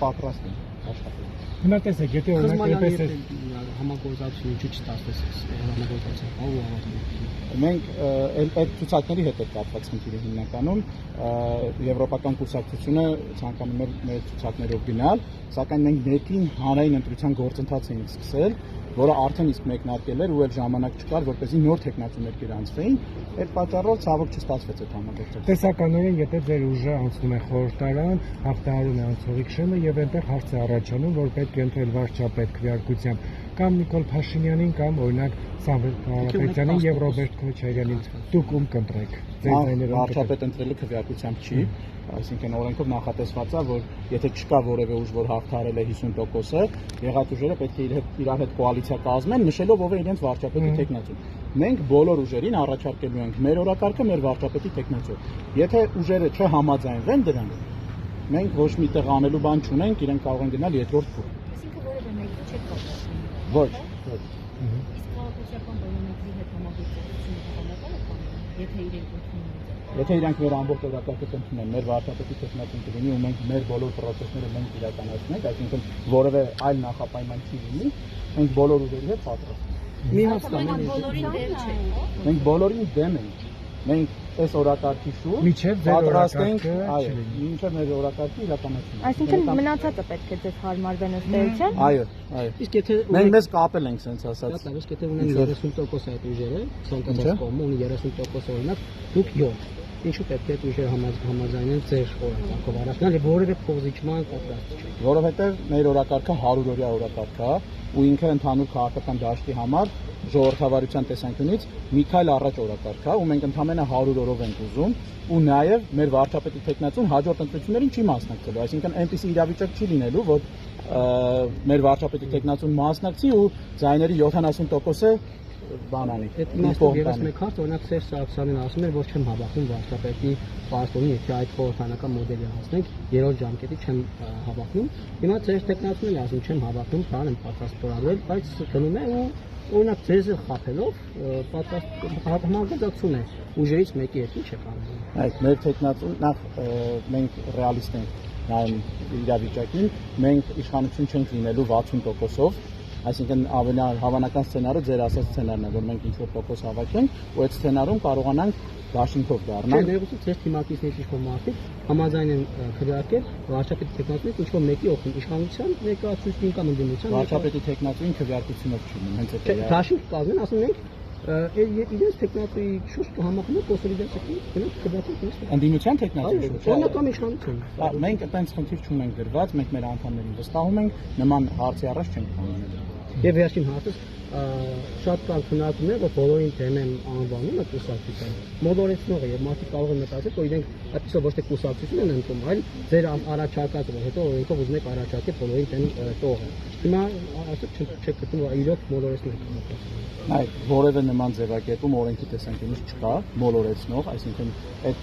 պատրաստ ենք աշխատել։ Հնատեսեք, եթե օրինակ համագործակցություն ինչու չստացվեց համագործակցություն, մենք այդ ցուցակների հետ է կապված խնդիրը հիմնականում եվրոպական կուսակցությունը ցանկանում էր մեր ցուցակներով գնալ, սակայն մենք ներքին հանրային ընտրության գործընթաց էինք սկսել, որը արդեն իսկ մեկնարկել էր ու այդ ժամանակ չկար, որպեսզի նոր տեխնացուներ գրանցվեին, այդ պատճառով ցավոք չստացվեց այդ համագործակցությունը։ Տեսականորեն, եթե ձեր ուժը անցնում է խորհրդարան, հաղթահարում է անցողիկ շեմը եւ այնտեղ հարց է առաջանում, որ պետք է ընտրել վարչապետ քվեարկությամբ կամ Նիկոլ Փաշինյանին կամ օրինակ Սամվել Կարապետյանին եւ Ռոբերտ Քոչարյանին, դուք ում կընտրեք։ Վարչապետ ընտրելը քվեարկությամբ չի, այսինքն օրենքով նախատեսված է, որ եթե չկա որևէ ուժ, որ հաղթահարել է 50%-ը, եղած ուժերը պետք է իրար հետ կոալիցիա կազմեն, նշելով ով է իրենց վարչապետի տեխնացուն։ Մենք բոլոր ուժերին առաջարկելու ենք մեր օրակարգը, մեր վարչապետի տեխնացու։ Եթե ուժերը չհամաձայնվեն դրան, մենք ոչ մի տեղ անելու բան չունենք, իրենք կարող են գնալ երկրորդ փուլ։ Այսինքն որևէ մեկը չեք կապվում։ Ոչ։ Իսկ քաղաքացիական բոլորի հետ համագործակցությունը հավանական է կամում, եթե իրենք ընդունում են։ Եթե իրանք մեր ամբողջ օրակարգը ընդունեն, մեր վարչապետի տեխնացուն կլինի ու մենք մեր բոլոր պրոցեսները մենք իրականացնենք, այսինքն որևէ այլ նախապայման չի լինի, մենք բոլոր ուժերի հետ պատրաստ ենք։ Մենք բոլորին դեմ ենք։ Մենք այս օրակարգի շուրջ պատրաստ ենք, այո, մինչև մեր օրակարգի իրականացումը։ Այսինքն մնացածը պետք է ձեզ հարմարվեն ըստ էության։ Այո, այո։ Իսկ եթե մենք մեզ կապել ենք sense ասած։ Իսկ եթե ունեն 30% այդ ուժերը, ցանկացած կողմը ունի 30% օրինակ, դուք 7 ինչու պետք է այդ ուժերը համաձայնեն ձեր օրակարգով առաջնալ եւ որևէ փոխզիջման պատրաստ չեք։ Որովհետեւ մեր օրակարգը 100-օրյա օրակարգ է ու ինքը ընդհանուր քաղաքական դաշտի համար ժողովրդավարության տեսանկյունից մի քայլ առաջ օրակարգ է ու մենք ընդամենը 100 օրով ենք ուզում ու նաեւ մեր վարչապետի տեխնացուն հաջորդ ընտրություններին չի մասնակցելու, այսինքն այնպիսի իրավիճակ չի լինելու, որ մեր վարչապետի տեխնացուն մասնակցի ու ձայների 70%-ը բանանի։ Այդ իմաստով եւս մեկ հարց, օրինակ Սերժ Սարգսյանն ասում էր, որ չեմ հավատում վարչապետի պարտոնին, եթե այդ խորհրդանական մոդելի հասնենք, երրորդ ժամկետի չեմ հավատում։ Հիմա Սերժ Տեխնացուն ասում չեմ հավատում, բան եմ պատրաստ փորագրել, բայց գնում է ու օրինակ ձեզ խափելով պատրաստ համագործակցություն է ուժերից մեկի հետ ինչ է կանում։ Այդ մեր տեխնացուն նախ մենք ռեալիստ ենք նայում իրավիճակին, մենք իշխանություն չենք լինելու 60%-ով, այսինքն ավելի հավանական սցենարը ձեր ասած սցենարն է, որ մենք ինչ-որ տոկոս հավաքենք ու այդ սցենարում կարողանանք դաշինքով դառնալ։ Ներողություն, ձեր թիմակիցներից ինչ-որ մարդիկ համաձայն են քվեարկել վարչապետի տեխնացուից ինչ-որ մեկի օգնին իշխանության ներկայացուցիչին կամ ընդդիմության վարչապետի տեխնացուին քվեարկությունով չի լինում, հենց այդ է։ Դաշինք կազմեն, ասում ենք իրենց տեխնացուի շուրջ կհամախմբեն կոնսոլիդացիա գնանք քվեարկենք։ Ընդդիմության տեխնացուի շուրջ։ Օրինակ կամ իշխանություն։ Մենք այդպես խնդիր չունենք դրված, մենք մեր անդամներին վստահում ենք, նման հարցի առաջ չենք կանգնել։ Եվ վերջին հարցը շատ կան քննարկումներ, որ բոլորին դեմ են անվանում այդ կուսակցությունը։ Մոլորեցնողը եւ մարդիկ կարող են մտածել, որ իրենք այդպես ոչ թե կուսակցություն են ընդունում, այլ ձեր առաջարկածը, որ հետո օրենքով ուզում եք առաջարկել բոլորին դեմ տողը։ Հիմա ասեք չեք գտնում, որ իրոք մոլորեցնող է։ Այո, որևէ նման ձևակերպում օրենքի տեսանկյունից չկա, մոլորեցնող, այսինքն այդ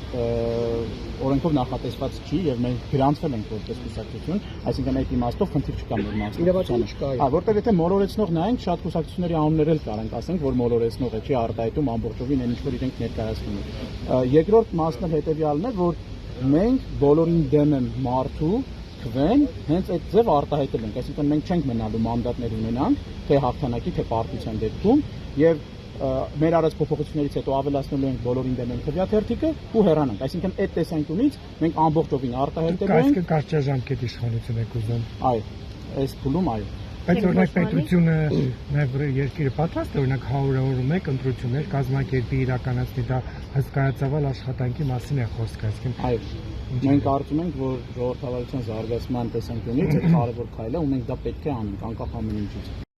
օրենքով նախատեսված չի եւ մենք գրանցվել ենք որպես կուսակցություն, այսինքն այդ իմաստով խնդիր չկա մեր մասնակցությանը։ Որտեղ եթե մոլորեցնող նայենք, շատ կուսակցությունների անուններ էլ կարանք ասենք, որ մոլորեցնող է, չի արտահայտում ամբողջովին այն ինչ որ իրենք ներկայացնում են։ Երկրորդ մասն էլ հետեւյալն է, որ մենք բոլորին դեմ են մարդու քվեն, հենց այդ ձև արտահայտել ենք, այսինքն մենք չենք մնալու մանդատներ ունենանք, թե հաղթանակի, թե պարտության դեպքում եւ մեր արած փոփոխություններից հետո ավելացնելու ենք բոլորին դեմ են քվեաթերթիկը ու հեռանանք, այսինքն այդ տեսանկյունից մենք ամբողջովին արտահայտելու ենք կարճաժամկետ իշխանություն եք ուզում։ Այո, այս փուլում այո։ Բայց օրինակ պետությունը նաև երկիրը պատրաստ է օրինակ 100 օրում եք ընտրություններ կազմակերպի իրականացնի, դա հսկայածավալ աշխատանքի մասին է խոսքը, այսինքն այո։ Մենք կարծում ենք, որ ժողովրդավարության զարգացման տեսանկյունից այդ կարևոր քայլ է ու մենք դա պետք է անենք անկախ ամեն ինչից։